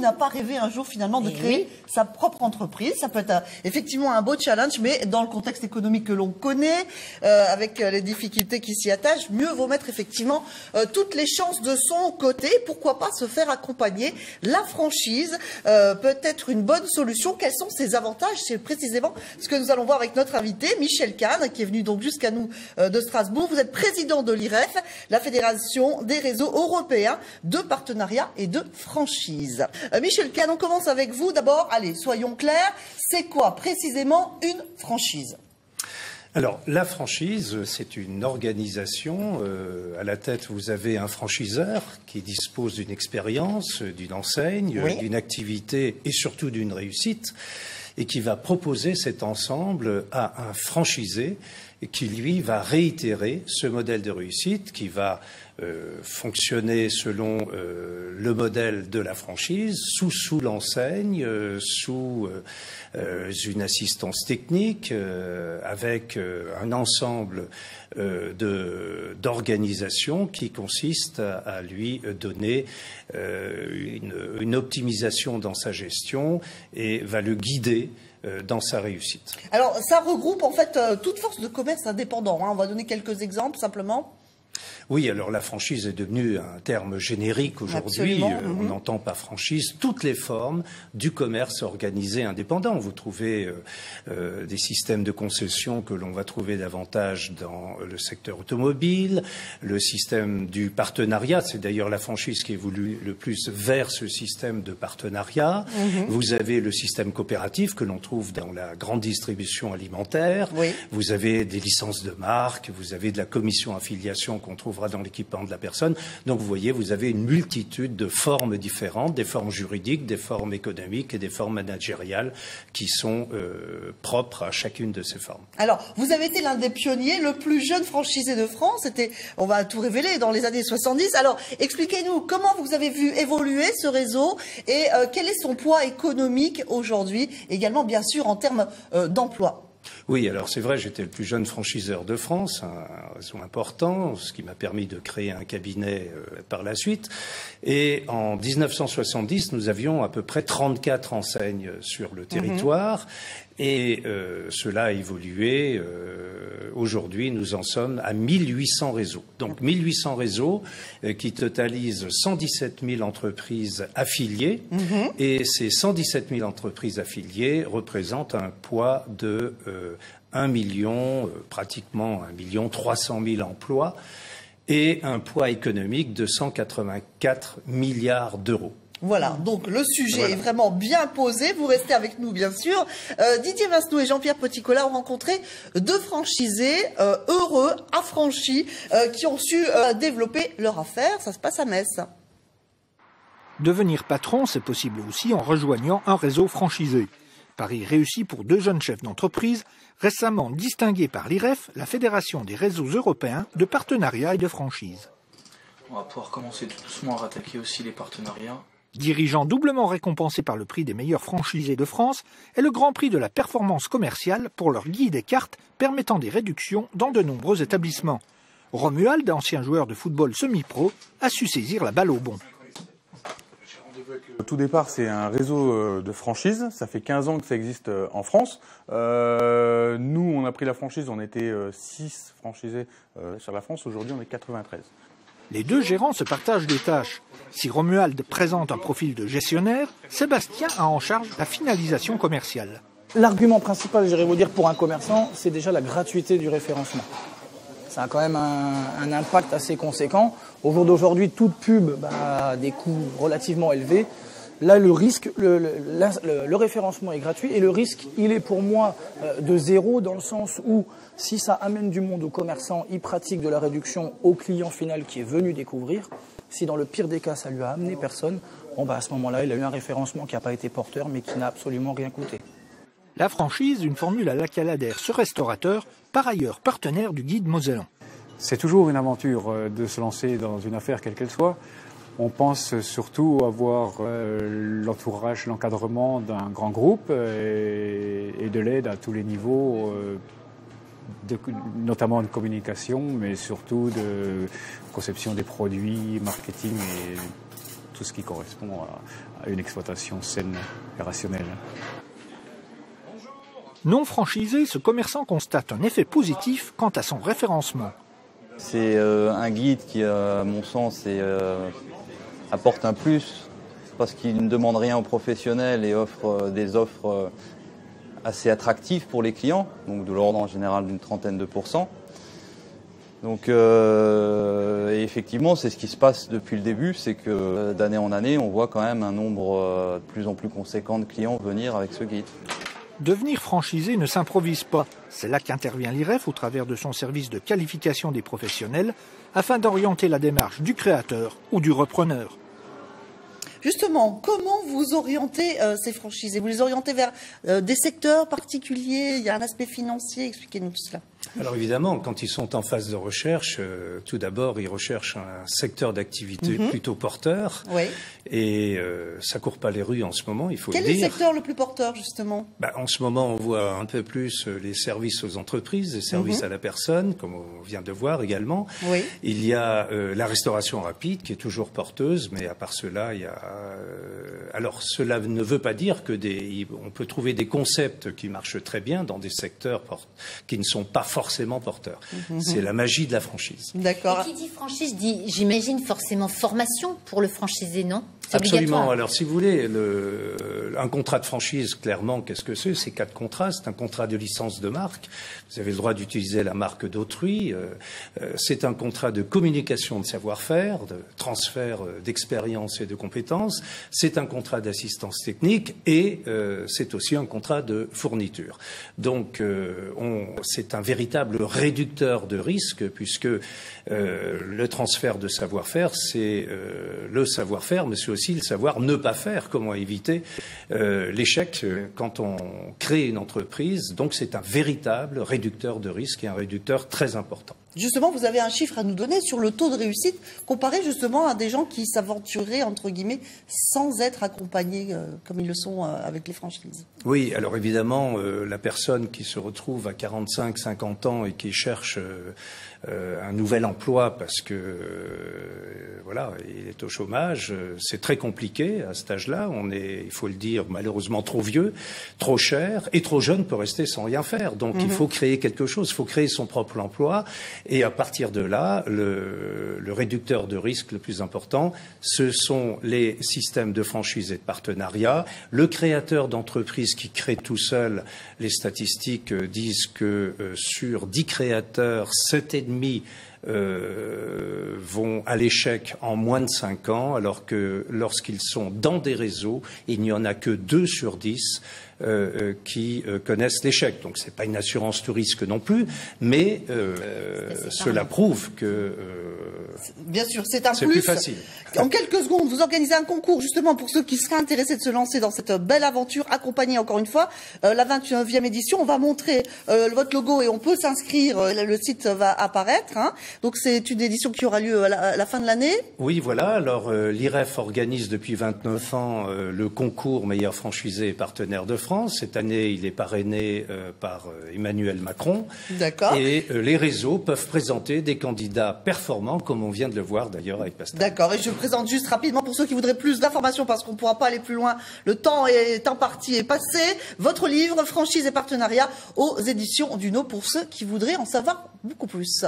qui n'a pas rêvé un jour finalement de créer sa propre entreprise? Ça peut être effectivement un beau challenge, mais dans le contexte économique que l'on connaît, avec les difficultés qui s'y attachent, mieux vaut mettre effectivement toutes les chances de son côté. Pourquoi pas se faire accompagner? La franchise peut être une bonne solution. Quels sont ses avantages? C'est précisément ce que nous allons voir avec notre invité, Michel Kahn, qui est venu donc jusqu'à nous de Strasbourg. Vous êtes président de l'IREF, la Fédération des réseaux européens de partenariat et de franchise. Michel Kahn, on commence avec vous. D'abord, allez, soyons clairs, c'est quoi précisément une franchise? Alors, la franchise, c'est une organisation. À la tête, vous avez un franchiseur qui dispose d'une expérience, d'une enseigne, d'une activité et surtout d'une réussite, et qui va proposer cet ensemble à un franchisé qui, lui, va réitérer ce modèle de réussite qui va fonctionner selon le modèle de la franchise, sous l'enseigne, sous une assistance technique, avec un ensemble d'organisations qui consiste à lui donner une optimisation dans sa gestion et va le guider dans sa réussite. Alors, ça regroupe en fait toute force de commerce indépendant. On va donner quelques exemples simplement. Oui, alors la franchise est devenue un terme générique aujourd'hui. On n'entend pas franchise. Toutes les formes du commerce organisé indépendant. Vous trouvez des systèmes de concession que l'on va trouver davantage dans le secteur automobile, le système du partenariat. C'est d'ailleurs la franchise qui évolue le plus vers ce système de partenariat. Vous avez le système coopératif que l'on trouve dans la grande distribution alimentaire. Vous avez des licences de marque, vous avez de la commission affiliation qu'on trouvera dans l'équipement de la personne. Donc vous voyez, vous avez une multitude de formes différentes, des formes juridiques, des formes économiques et des formes managériales qui sont propres à chacune de ces formes. Alors, vous avez été l'un des pionniers, le plus jeune franchisé de France. C'était, on va tout révéler, dans les années 70. Alors, expliquez-nous comment vous avez vu évoluer ce réseau et quel est son poids économique aujourd'hui, également bien sûr en termes d'emploi. Oui, alors c'est vrai, j'étais le plus jeune franchiseur de France, un réseau important, ce qui m'a permis de créer un cabinet par la suite. Et en 1970, nous avions à peu près 34 enseignes sur le territoire. Et cela a évolué. Aujourd'hui, nous en sommes à 1800 réseaux. Donc 1800 réseaux qui totalisent 117 000 entreprises affiliées. Et ces 117 000 entreprises affiliées représentent un poids de 1 million, pratiquement 1 300 000 emplois et un poids économique de 184 milliards d'euros. Voilà, donc le sujet est vraiment bien posé. Vous restez avec nous, bien sûr. Didier Masnou et Jean-Pierre Petit-Colas ont rencontré deux franchisés heureux, affranchis, qui ont su développer leur affaire. Ça se passe à Metz. Devenir patron, c'est possible aussi en rejoignant un réseau franchisé. Pari réussi pour deux jeunes chefs d'entreprise, récemment distingués par l'IREF, la Fédération des réseaux européens de partenariat et de franchise. On va pouvoir commencer tout doucement à rattaquer aussi les partenariats. Dirigeant doublement récompensé par le prix des meilleurs franchisés de France et le grand prix de la performance commerciale pour leur guide et carte permettant des réductions dans de nombreux établissements. Romuald, ancien joueur de football semi-pro, a su saisir la balle au bon. Au tout départ, c'est un réseau de franchise. Ça fait 15 ans que ça existe en France. Nous, on a pris la franchise, on était 6 franchisés sur la France. Aujourd'hui, on est 93. Les deux gérants se partagent les tâches. Si Romuald présente un profil de gestionnaire, Sébastien a en charge la finalisation commerciale. L'argument principal, j'irais vous dire, pour un commerçant, c'est déjà la gratuité du référencement. Ça a quand même un impact assez conséquent. Au jour d'aujourd'hui, toute pub a des coûts relativement élevés. Là, le risque, le référencement est gratuit et le risque, il est pour moi de zéro dans le sens où si ça amène du monde aux commerçants, il pratique de la réduction au client final qui est venu découvrir. Si dans le pire des cas, ça lui a amené personne, bon, à ce moment-là, il a eu un référencement qui n'a pas été porteur mais qui n'a absolument rien coûté. La franchise, une formule à laquelle adhère ce restaurateur, par ailleurs partenaire du guide Mosellan. C'est toujours une aventure de se lancer dans une affaire quelle qu'elle soit. On pense surtout avoir l'entourage, l'encadrement d'un grand groupe et de l'aide à tous les niveaux, notamment de communication, mais surtout de conception des produits, marketing et tout ce qui correspond à une exploitation saine et rationnelle. Non franchisé, ce commerçant constate un effet positif quant à son référencement. C'est un guide qui, à mon sens, apporte un plus parce qu'il ne demande rien aux professionnels et offre des offres assez attractives pour les clients, donc de l'ordre en général d'une 30%. Donc et effectivement, c'est ce qui se passe depuis le début, c'est que d'année en année, on voit quand même un nombre de plus en plus conséquent de clients venir avec ce guide. Devenir franchisé ne s'improvise pas. C'est là qu'intervient l'IREF au travers de son service de qualification des professionnels afin d'orienter la démarche du créateur ou du repreneur. Justement, comment vous orientez ces franchisés? Vous les orientez vers des secteurs particuliers? Il y a un aspect financier, expliquez-nous tout cela. Alors évidemment, quand ils sont en phase de recherche, tout d'abord, ils recherchent un secteur d'activité plutôt porteur. Oui. Et ça court pas les rues en ce moment, il faut le dire. Quel est le secteur le plus porteur, justement? En ce moment, on voit un peu plus les services aux entreprises, les services à la personne, comme on vient de voir également. Oui. Il y a la restauration rapide qui est toujours porteuse, mais à part cela, il y a... alors cela ne veut pas dire que on peut trouver des concepts qui marchent très bien dans des secteurs qui ne sont pas forcément porteurs. C'est la magie de la franchise. D'accord. Et qui dit franchise dit, j'imagine, forcément formation pour le franchisé, non? Absolument. Alors, si vous voulez, un contrat de franchise, clairement, qu'est-ce que c'est? C'est 4 contrats. C'est un contrat de licence de marque. Vous avez le droit d'utiliser la marque d'autrui. C'est un contrat de communication de savoir-faire, de transfert d'expérience et de compétences. C'est un contrat d'assistance technique et c'est aussi un contrat de fourniture. Donc, c'est un véritable réducteur de risque puisque le transfert de savoir-faire, c'est le savoir-faire, mais c'est aussi le savoir ne pas faire, comment éviter l'échec quand on crée une entreprise. Donc c'est un véritable réducteur de risque et un réducteur très important. Justement, vous avez un chiffre à nous donner sur le taux de réussite comparé justement à des gens qui s'aventuraient, entre guillemets, sans être accompagnés comme ils le sont avec les franchises. Oui, alors évidemment, la personne qui se retrouve à 45, 50 ans et qui cherche un nouvel emploi parce que voilà, il est au chômage, c'est très compliqué à cet âge-là. On est, il faut le dire, malheureusement trop vieux, trop cher et trop jeune pour rester sans rien faire. Donc il faut créer quelque chose, il faut créer son propre emploi. Et à partir de là, le réducteur de risque le plus important, ce sont les systèmes de franchise et de partenariat. Le créateur d'entreprise qui crée tout seul, les statistiques disent que sur 10 créateurs, 7,5 vont à l'échec en moins de 5 ans, alors que lorsqu'ils sont dans des réseaux, il n'y en a que 2 sur 10 qui connaissent l'échec. Donc c'est pas une assurance tout risque non plus, mais cela prouve que bien sûr, c'est un plus facile. En quelques secondes, vous organisez un concours justement pour ceux qui seraient intéressés de se lancer dans cette belle aventure, accompagnée encore une fois, la 29e édition. On va montrer votre logo et on peut s'inscrire, le site va apparaître. Hein. Donc c'est une édition qui aura lieu à la fin de l'année. Oui, voilà. Alors l'IREF organise depuis 29 ans le concours meilleur franchisé et partenaire de France. Cette année, il est parrainé par Emmanuel Macron. D'accord. Et les réseaux peuvent présenter des candidats performants, comme on vient de le voir d'ailleurs avec Pascal. D'accord. Et je présente juste rapidement pour ceux qui voudraient plus d'informations, parce qu'on ne pourra pas aller plus loin. Le temps est imparti et passé. Votre livre, Franchise et partenariat, aux éditions Duno, pour ceux qui voudraient en savoir beaucoup plus.